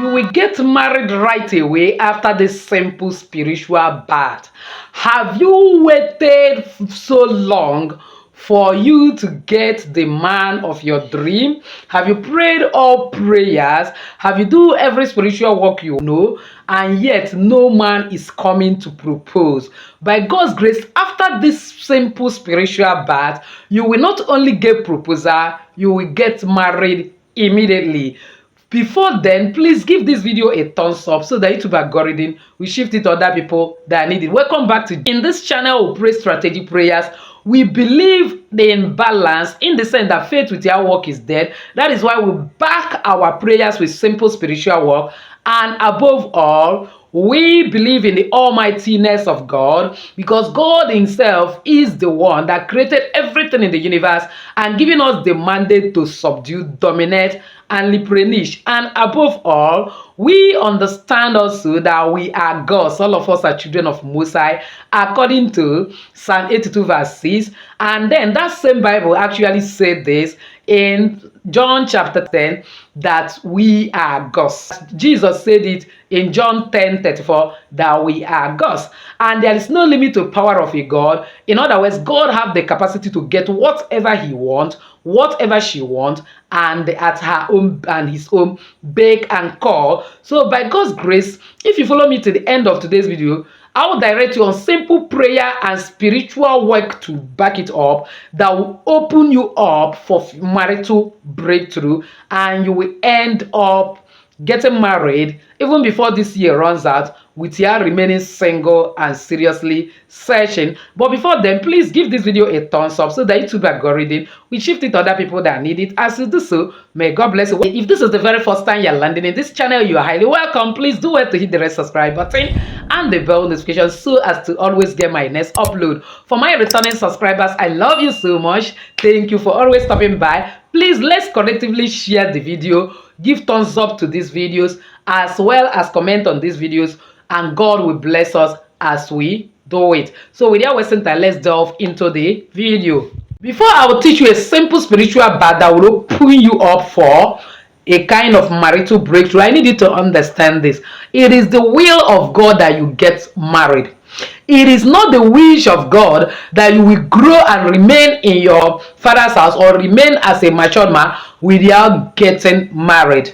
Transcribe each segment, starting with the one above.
You will get married right away after this simple spiritual bath. Have you waited so long for you to get the man of your dream? Have you prayed all prayers? Have you do every spiritual work you know? And yet no man is coming to propose. By God's grace, after this simple spiritual bath, you will not only get proposal, you will get married immediately. Before then, please give this video a thumbs up so that YouTube algorithm will shift it to other people that need it. Welcome back to in this channel. We pray strategic prayers. We believe in balance in the sense that faith without work is dead. That is why we back our prayers with simple spiritual work. And above all, we believe in the almightiness of God, because God himself is the one that created everything in the universe and giving us the mandate to subdue, dominate, and replenish. And above all, we understand also that we are gods. All of us are children of Most High, according to Psalm 82 verse 6. And then that same Bible actually said this in John chapter 10, that we are gods. Jesus said it in John 10:34, that we are gods. And there is no limit to power of a God. In other words, God have the capacity to get whatever he wants, whatever she wants, and at her own and his own bake and call. So by God's grace, if you follow me to the end of today's video, I will direct you on simple prayer and spiritual work to back it up that will open you up for marital breakthrough, and you will end up getting married even before this year runs out, with your remaining single and seriously searching. But before then, please give this video a thumbs up so that YouTube algorithm will shift it to other people that need it. As you do so, may God bless you. If this is the very first time you're landing in this channel, you are highly welcome. Please do well to hit the red subscribe button and the bell notification so as to always get my next upload. For my returning subscribers, I love you so much. Thank you for always stopping by. Please, let's collectively share the video, give thumbs up to these videos, as well as comment on these videos, and God will bless us as we do it. So without wasting time, let's delve into the video. Before I will teach you a simple spiritual bath that will open you up for a kind of marital breakthrough, I need you to understand this. It is the will of God that you get married. It is not the wish of God that you will grow and remain in your father's house or remain as a matured man without getting married.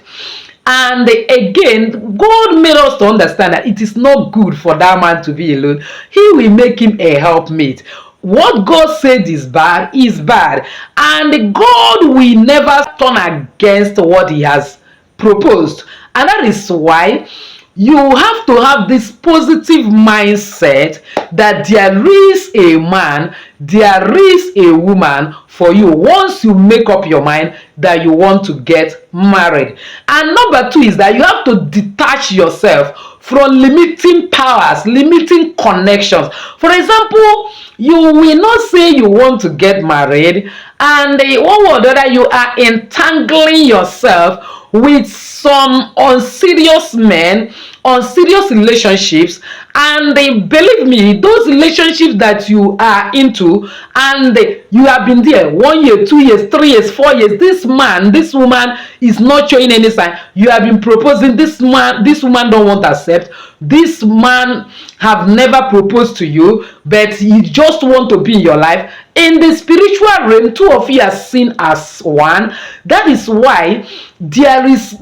And again, God made us to understand that it is not good for that man to be alone. He will make him a helpmate. What God said is bad is bad. And God will never turn against what he has proposed. And that is why you have to have this positive mindset that there is a man, there is a woman for you once you make up your mind that you want to get married. And number two is that you have to detach yourself from limiting powers, limiting connections. For example, you will not say you want to get married, and one way or the other you are entangling yourself with some unserious men, unserious relationships. And believe me, those relationships that you are into, and you have been there 1 year, 2 years, 3 years, 4 years, this man, this woman is not showing any sign. You have been proposing, this man, this woman don't want to accept, this man have never proposed to you, but he just want to be in your life. In the spiritual realm, two of you are seen as one. That is why there is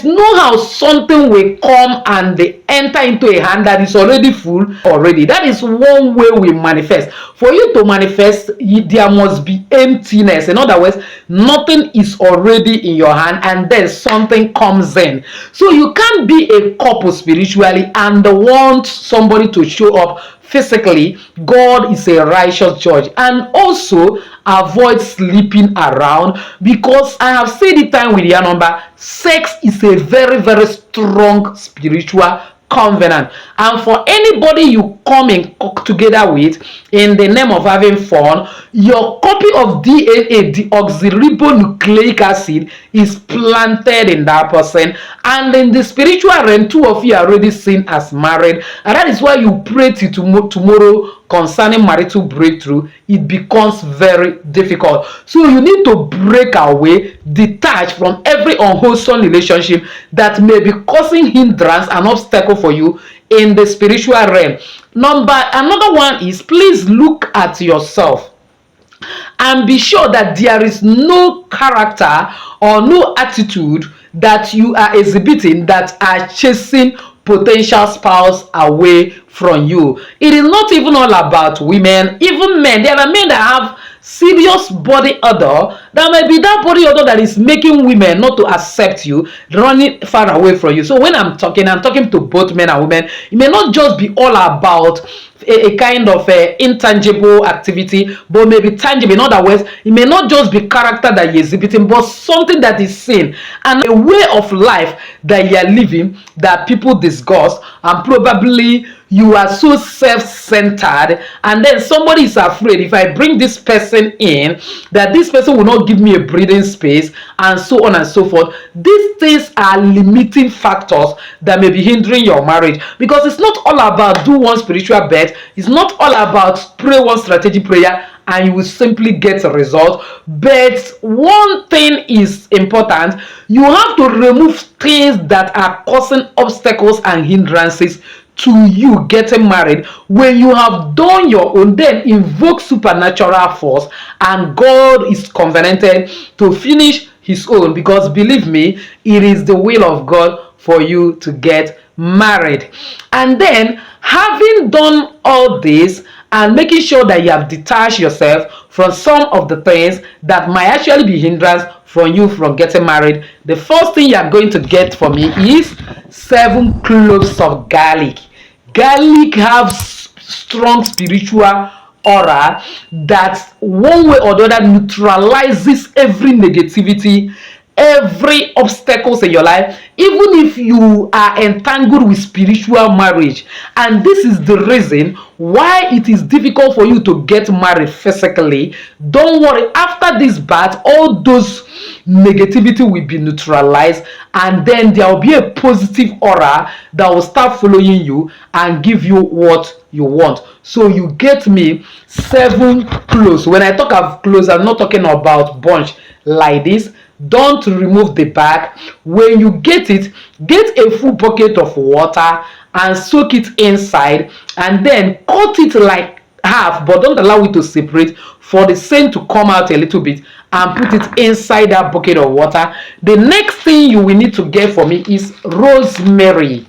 no how something will come and they enter into a hand that is already full already. That is one way we manifest. For you to manifest, there must be emptiness. In other words, nothing is already in your hand and then something comes in. So you can't be a couple spiritually and want somebody to show up physically. God is a righteous judge. And also avoid sleeping around, because I have said it time with your number, sex is a very, very strong spiritual covenant. And for anybody you come in together with in the name of having fun, your copy of DNA, deoxyribonucleic acid, is planted in that person. And in the spiritual realm, two of you are already seen as married. And that is why you pray till tomorrow concerning marital breakthrough. It becomes very difficult. So you need to break away, detach from every unwholesome relationship that may be causing hindrance and obstacle for you in the spiritual realm. Another one is, please look at yourself and be sure that there is no character or no attitude that you are exhibiting that are chasing potential spouse away from you. It is not even all about women, even men. There are men that have serious body odor. That might be that body odor that is making women not to accept you, running far away from you. So when I'm talking to both men and women. It may not just be all about a kind of intangible activity, but maybe tangible. In other words, it may not just be character that you're exhibiting, but something that is seen and a way of life that you're living that people discuss, and probably you are so self-centered, and then somebody is afraid, if I bring this person in, that this person will not give me a breathing space, and so on and so forth. These things are limiting factors that may be hindering your marriage, because it's not all about do one spiritual bet. It's not all about pray one strategic prayer and you will simply get a result. But one thing is important: you have to remove things that are causing obstacles and hindrances to you getting married. When you have done your own, then invoke supernatural force, and God is covenanted to finish his own, because believe me, it is the will of God for you to get married. And then, having done all this and making sure that you have detached yourself from some of the things that might actually be hindrance from you from getting married, the first thing you are going to get from me is 7 cloves of garlic. Garlic has strong spiritual aura that one way or the other neutralizes every negativity, every obstacles in your life, even if you are entangled with spiritual marriage. And this is the reason why it is difficult for you to get married physically. Don't worry, after this bath, all those negativity will be neutralized, and then there will be a positive aura that will start following you and give you what you want. So you get me 7 cloves. When I talk of cloves, I'm not talking about bunch like this. Don't remove the bag. When you get it, get a full bucket of water and soak it inside, and then cut it like half, but don't allow it to separate, for the scent to come out a little bit, and put it inside that bucket of water. The next thing you will need to get for me is rosemary.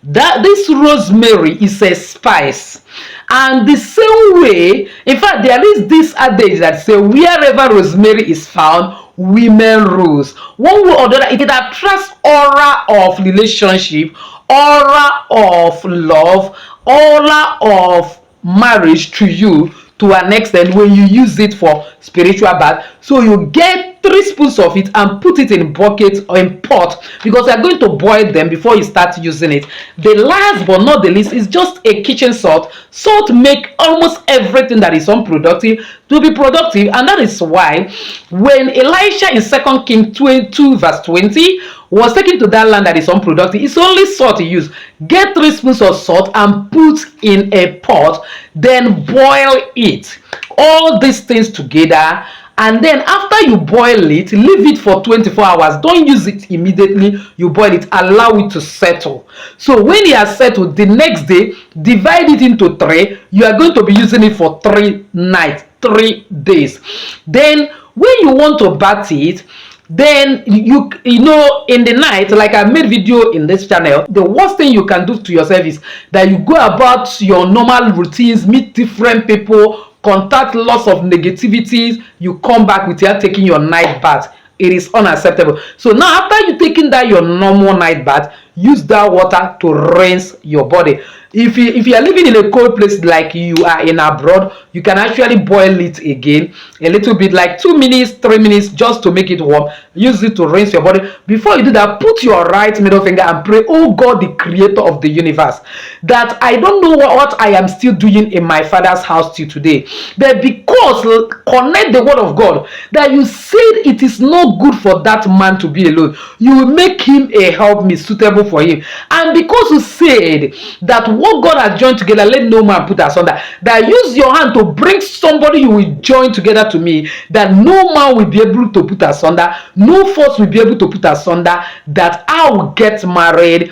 This rosemary is a spice, and the same way, in fact, there is this adage that say wherever rosemary is found, women rose. One way or the other, it attracts aura of relationship, aura of love, aura of marriage to you to an extent when you use it for spiritual bath. So you get 3 spoons of it and put it in bucket or in pot, because you're going to boil them before you start using it. The last but not the least is just a kitchen salt. Salt make almost everything that is unproductive to be productive, and that is why when Elisha in 2 Kings 2 verse 20 was taken to that land that is unproductive, it's only salt he used. Get 3 spoons of salt and put in a pot, then boil it. All these things together, and then after you boil it, leave it for 24 hours. Don't use it immediately. You boil it, allow it to settle. So when it has settled, the next day, divide it into 3. You are going to be using it for 3 nights, 3 days. Then when you want to bath it, then you know, in the night, like I made video in this channel, the worst thing you can do to yourself is that you go about your normal routines, meet different people, contact lots of negativities, you come back without taking your night bath. It is unacceptable. So now, after you taking that your normal night bath, use that water to rinse your body. If you are living in a cold place like you are in abroad, you can actually boil it again a little bit, like 2 minutes, 3 minutes, just to make it warm. Use it to rinse your body. Before you do that, put your right middle finger and pray, oh God, the creator of the universe, that I don't know what I am still doing in my father's house till today, but because connect the word of God that you said it is not good for that man to be alone, you will make him a help me suitable for him. And because you said that what God has joined together, let no man put asunder, that use your hand to bring somebody you will join together to me, that no man will be able to put asunder, no force will be able to put asunder, that I will get married.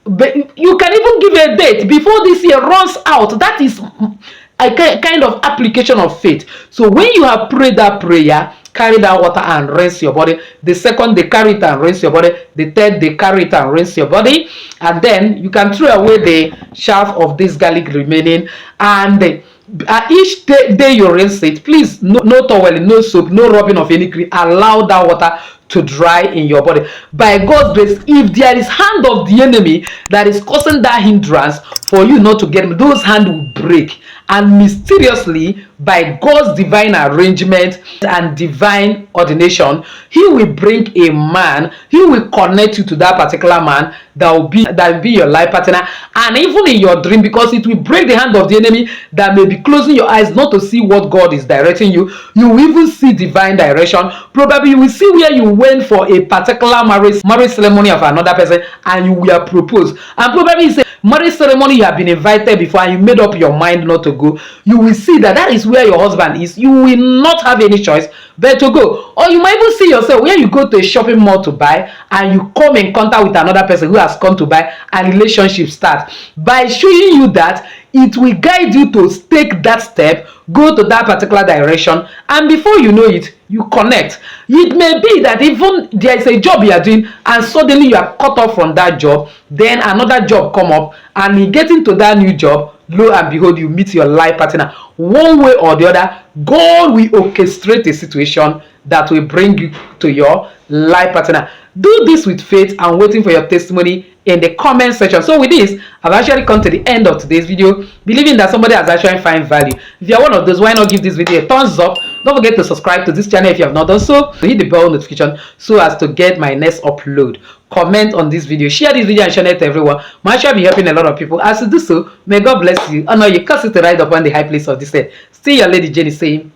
But you can even give a date before this year runs out. That is a kind of application of faith. So when you have prayed that prayer, carry that water and rinse your body. The second day, carry it and rinse your body. The third day, carry it and rinse your body. And then you can throw away the shaft of this garlic remaining. And each day you rinse it, please, no towel, no soap, no rubbing of any cream. Allow that water to dry in your body. By God's grace, if there is hand of the enemy that is causing that hindrance for you not to get them, those hands will break. And mysteriously, by God's divine arrangement and divine ordination, he will bring a man, he will connect you to that particular man that will be your life partner. And even in your dream, because it will break the hand of the enemy that may be closing your eyes not to see what God is directing you, you will even see divine direction. Probably you will see where you went for a particular marriage ceremony of another person and you were proposed. And probably it's a marriage ceremony you have been invited before and you made up your mind not to go. You will see that is where your husband is. You will not have any choice but to go. Or you might even see yourself where you go to a shopping mall to buy and you come in contact with another person who has come to buy and relationship starts. By showing you that, it will guide you to take that step, go to that particular direction, and before you know it, you connect. It may be that even there is a job you are doing and suddenly you are cut off from that job, then another job come up, and in getting to that new job, lo and behold, you meet your life partner. One way or the other, God will orchestrate a situation that will bring you to your life partner. Do this with faith and waiting for your testimony in the comment section. So with this, I've actually come to the end of today's video, believing that somebody has actually found value. If you're one of those, why not give this video a thumbs up? Don't forget to subscribe to this channel if you have not done so. Hit the bell notification so as to get my next upload. Comment on this video, share this video and share it to everyone. Might be helping a lot of people. As you do so, may God bless you, honor you, cause it to ride upon the high place of this earth. Still your lady Jenny saying